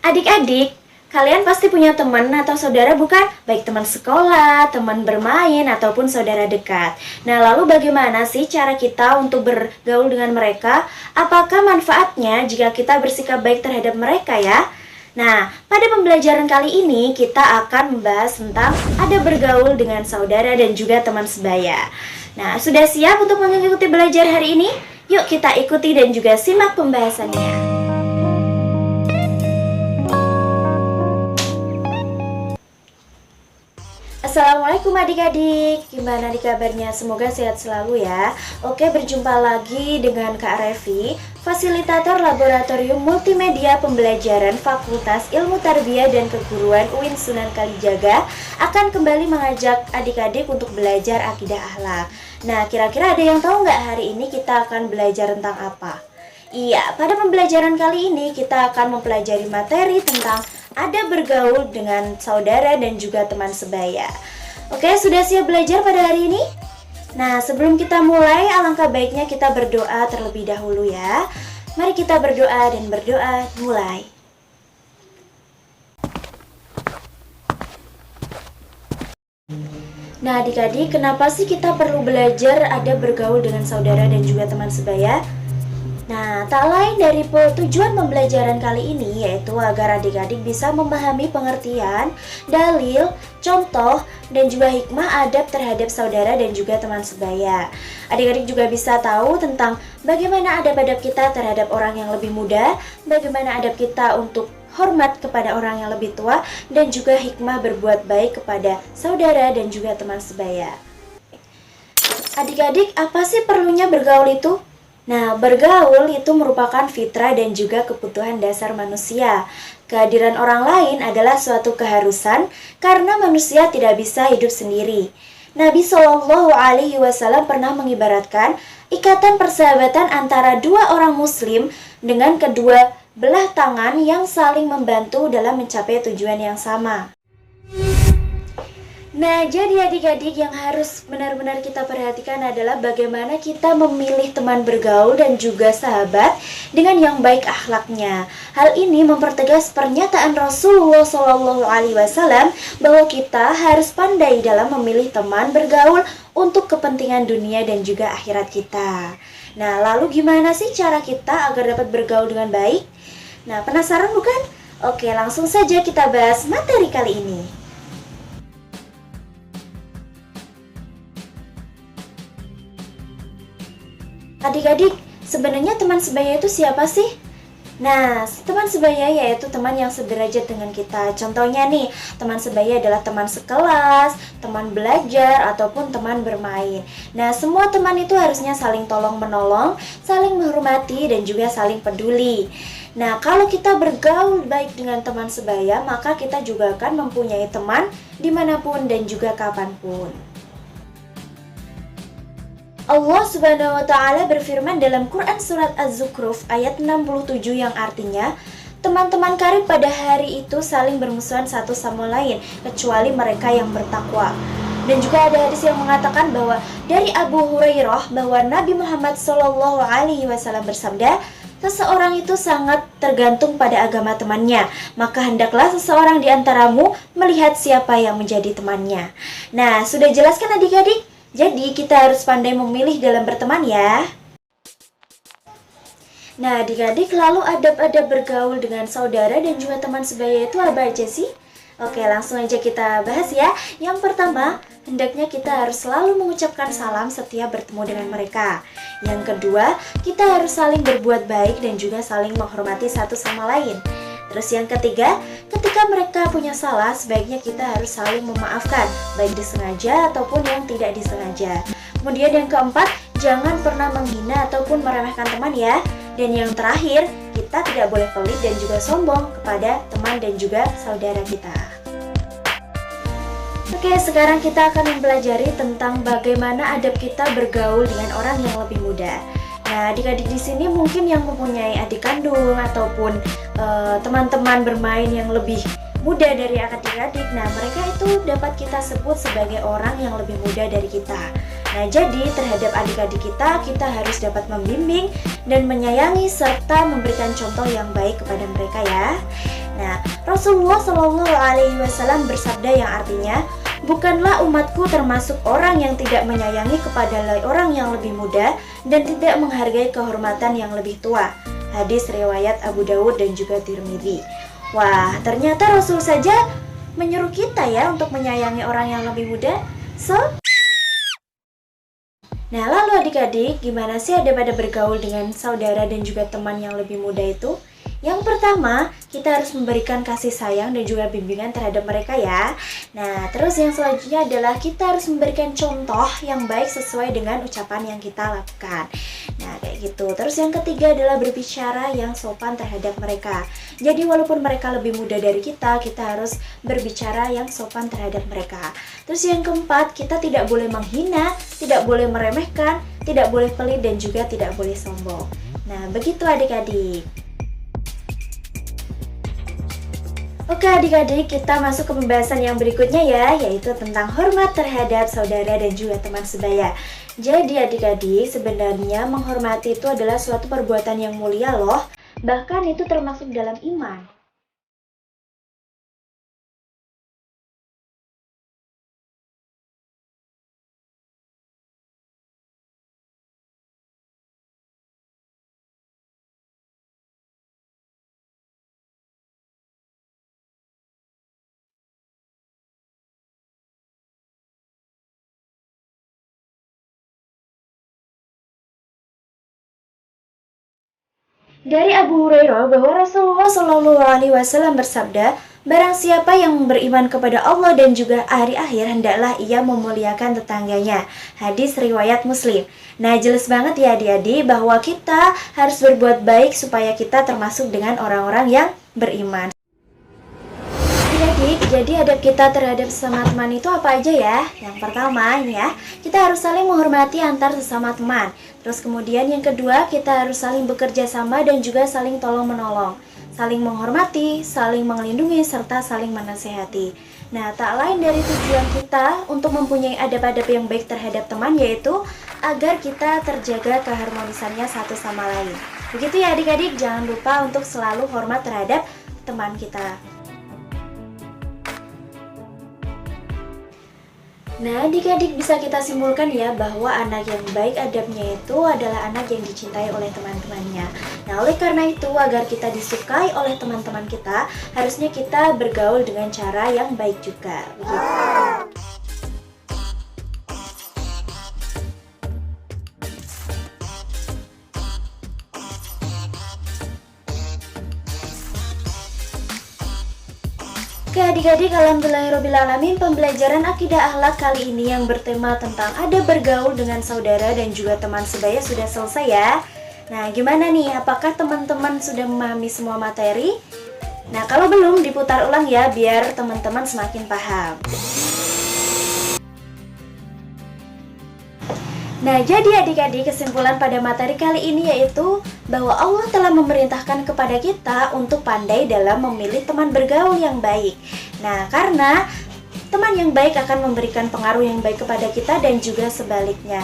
Adik-adik, kalian pasti punya teman atau saudara bukan? Baik teman sekolah, teman bermain, ataupun saudara dekat. Nah, lalu bagaimana sih cara kita untuk bergaul dengan mereka? Apakah manfaatnya jika kita bersikap baik terhadap mereka ya? Nah, pada pembelajaran kali ini kita akan membahas tentang ada bergaul dengan saudara dan juga teman sebaya. Nah, sudah siap untuk mengikuti belajar hari ini? Yuk kita ikuti dan juga simak pembahasannya. Assalamualaikum adik-adik, gimana nih kabarnya? Semoga sehat selalu ya. Oke, berjumpa lagi dengan Kak Revi, fasilitator Laboratorium Multimedia Pembelajaran Fakultas Ilmu Tarbiyah dan Keguruan UIN Sunan Kalijaga akan kembali mengajak adik-adik untuk belajar akidah akhlak. Nah, kira-kira ada yang tahu nggak hari ini kita akan belajar tentang apa? Iya, pada pembelajaran kali ini kita akan mempelajari materi tentang ada bergaul dengan saudara dan juga teman sebaya. Oke, sudah siap belajar pada hari ini? Nah, sebelum kita mulai, alangkah baiknya kita berdoa terlebih dahulu ya. Mari kita berdoa dan berdoa mulai. Nah, adik-adik, kenapa sih kita perlu belajar ada bergaul dengan saudara dan juga teman sebaya? Nah, tak lain dari tujuan pembelajaran kali ini yaitu agar adik-adik bisa memahami pengertian, dalil, contoh, dan juga hikmah adab terhadap saudara dan juga teman sebaya. Adik-adik juga bisa tahu tentang bagaimana adab-adab kita terhadap orang yang lebih muda, bagaimana adab kita untuk hormat kepada orang yang lebih tua, dan juga hikmah berbuat baik kepada saudara dan juga teman sebaya. Adik-adik, apa sih perlunya bergaul itu? Nah, bergaul itu merupakan fitrah dan juga kebutuhan dasar manusia. Kehadiran orang lain adalah suatu keharusan karena manusia tidak bisa hidup sendiri. Nabi Shallallahu Alaihi Wasallam pernah mengibaratkan ikatan persahabatan antara dua orang muslim dengan kedua belah tangan yang saling membantu dalam mencapai tujuan yang sama. Nah, jadi adik-adik yang harus benar-benar kita perhatikan adalah bagaimana kita memilih teman bergaul dan juga sahabat dengan yang baik akhlaknya. Hal ini mempertegas pernyataan Rasulullah SAW bahwa kita harus pandai dalam memilih teman bergaul untuk kepentingan dunia dan juga akhirat kita. Nah, lalu gimana sih cara kita agar dapat bergaul dengan baik? Nah, penasaran bukan? Oke, langsung saja kita bahas materi kali ini. Adik-adik, sebenarnya teman sebaya itu siapa sih? Nah, teman sebaya yaitu teman yang sederajat dengan kita. Contohnya nih, teman sebaya adalah teman sekelas, teman belajar, ataupun teman bermain. Nah, semua teman itu harusnya saling tolong-menolong, saling menghormati, dan juga saling peduli. Nah, kalau kita bergaul baik dengan teman sebaya, maka kita juga akan mempunyai teman dimanapun dan juga kapanpun. Allah Subhanahu wa Ta'ala berfirman dalam Quran Surat Az-Zukhruf ayat 67 yang artinya, teman-teman karib pada hari itu saling bermusuhan satu sama lain kecuali mereka yang bertakwa. Dan juga ada hadis yang mengatakan bahwa dari Abu Hurairah bahwa Nabi Muhammad SAW bersabda, seseorang itu sangat tergantung pada agama temannya, maka hendaklah seseorang di antaramu melihat siapa yang menjadi temannya. Nah, sudah jelaskan adik-adik? Jadi kita harus pandai memilih dalam berteman ya. Nah, adik-adik, lalu adab-adab bergaul dengan saudara dan juga teman sebaya itu apa aja sih? Oke, langsung aja kita bahas ya. Yang pertama, hendaknya kita harus selalu mengucapkan salam setiap bertemu dengan mereka. Yang kedua, kita harus saling berbuat baik dan juga saling menghormati satu sama lain. Terus yang ketiga, ketika mereka punya salah, sebaiknya kita harus saling memaafkan, baik disengaja ataupun yang tidak disengaja. Kemudian yang keempat, jangan pernah menghina ataupun meremehkan teman ya. Dan yang terakhir, kita tidak boleh pelit dan juga sombong kepada teman dan juga saudara kita. Oke, sekarang kita akan mempelajari tentang bagaimana adab kita bergaul dengan orang yang lebih muda. Nah, adik-adik di sini mungkin yang mempunyai adik kandung ataupun teman-teman bermain yang lebih muda dari adik-adik. Nah, mereka itu dapat kita sebut sebagai orang yang lebih muda dari kita. Nah, jadi terhadap adik-adik kita harus dapat membimbing dan menyayangi serta memberikan contoh yang baik kepada mereka ya. Nah, Rasulullah Shallallahu Alaihi Wasallam bersabda yang artinya, bukanlah umatku termasuk orang yang tidak menyayangi kepada orang yang lebih muda dan tidak menghargai kehormatan yang lebih tua. Hadis riwayat Abu Dawud dan juga Tirmidzi. Wah, ternyata Rasul saja menyuruh kita ya untuk menyayangi orang yang lebih muda. Nah, lalu adik-adik, gimana sih pada bergaul dengan saudara dan juga teman yang lebih muda itu? Yang pertama, kita harus memberikan kasih sayang dan juga bimbingan terhadap mereka ya. Nah, terus yang selanjutnya adalah kita harus memberikan contoh yang baik sesuai dengan ucapan yang kita lakukan. Nah, kayak gitu. Terus yang ketiga adalah berbicara yang sopan terhadap mereka. Jadi walaupun mereka lebih muda dari kita harus berbicara yang sopan terhadap mereka. Terus yang keempat, kita tidak boleh menghina, tidak boleh meremehkan, tidak boleh pelit dan juga tidak boleh sombong. Nah, begitu adik-adik. Oke adik-adik, kita masuk ke pembahasan yang berikutnya ya, yaitu tentang hormat terhadap saudara dan juga teman sebaya. Jadi adik-adik, sebenarnya menghormati itu adalah suatu perbuatan yang mulia loh. Bahkan itu termasuk dalam iman. Dari Abu Hurairah bahwa Rasulullah Shallallahu Alaihi Wasallam bersabda, barang siapa yang beriman kepada Allah dan juga hari akhir, hendaklah ia memuliakan tetangganya. Hadis riwayat Muslim. Nah, jelas banget ya adik-adik bahwa kita harus berbuat baik supaya kita termasuk dengan orang-orang yang beriman. Jadi adab kita terhadap sesama teman itu apa aja ya? Yang pertama ini ya, kita harus saling menghormati antar sesama teman. Terus kemudian yang kedua, kita harus saling bekerja sama dan juga saling tolong menolong. Saling menghormati, saling melindungi, serta saling menasehati. Nah, tak lain dari tujuan kita untuk mempunyai adab-adab yang baik terhadap teman, yaitu agar kita terjaga keharmonisannya satu sama lain. Begitu ya adik-adik, jangan lupa untuk selalu hormat terhadap teman kita. Nah, adik-adik bisa kita simpulkan ya bahwa anak yang baik adabnya itu adalah anak yang dicintai oleh teman-temannya. Nah, oleh karena itu agar kita disukai oleh teman-teman kita, harusnya kita bergaul dengan cara yang baik juga. Begitu. Oke adik-adik, alhamdulillahirrabbilalamin, pembelajaran akidah akhlak kali ini yang bertema tentang adab bergaul dengan saudara dan juga teman sebaya sudah selesai ya. Nah, gimana nih? Apakah teman-teman sudah memahami semua materi? Nah, kalau belum diputar ulang ya biar teman-teman semakin paham. Nah, jadi adik-adik, kesimpulan pada materi kali ini yaitu bahwa Allah telah memerintahkan kepada kita untuk pandai dalam memilih teman bergaul yang baik. Nah, karena teman yang baik akan memberikan pengaruh yang baik kepada kita dan juga sebaliknya.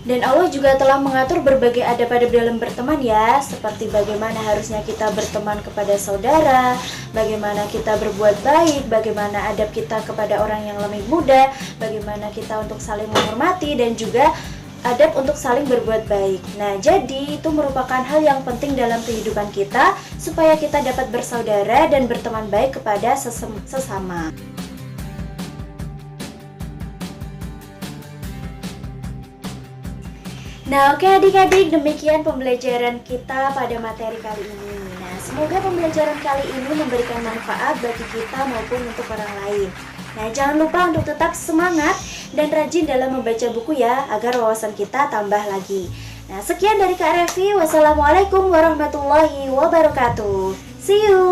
Dan Allah juga telah mengatur berbagai adab-adab dalam berteman ya, seperti bagaimana harusnya kita berteman kepada saudara, bagaimana kita berbuat baik, bagaimana adab kita kepada orang yang lebih muda, bagaimana kita untuk saling menghormati dan juga adab untuk saling berbuat baik. Nah, jadi itu merupakan hal yang penting dalam kehidupan kita supaya kita dapat bersaudara dan berteman baik kepada sesama. Nah, oke adik-adik, demikian pembelajaran kita pada materi kali ini. Nah, semoga pembelajaran kali ini memberikan manfaat bagi kita maupun untuk orang lain. Nah, jangan lupa untuk tetap semangat dan rajin dalam membaca buku ya, agar wawasan kita tambah lagi. Nah, sekian dari Kak Revi. Wassalamualaikum warahmatullahi wabarakatuh. See you.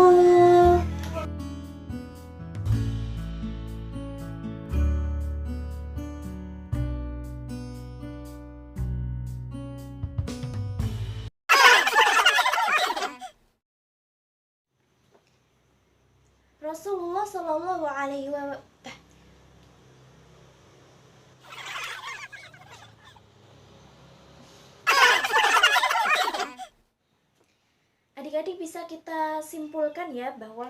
Rasulullah Shallallahu Alaihi Wasallam. Adik-adik adik-adik bisa kita simpulkan ya bahwa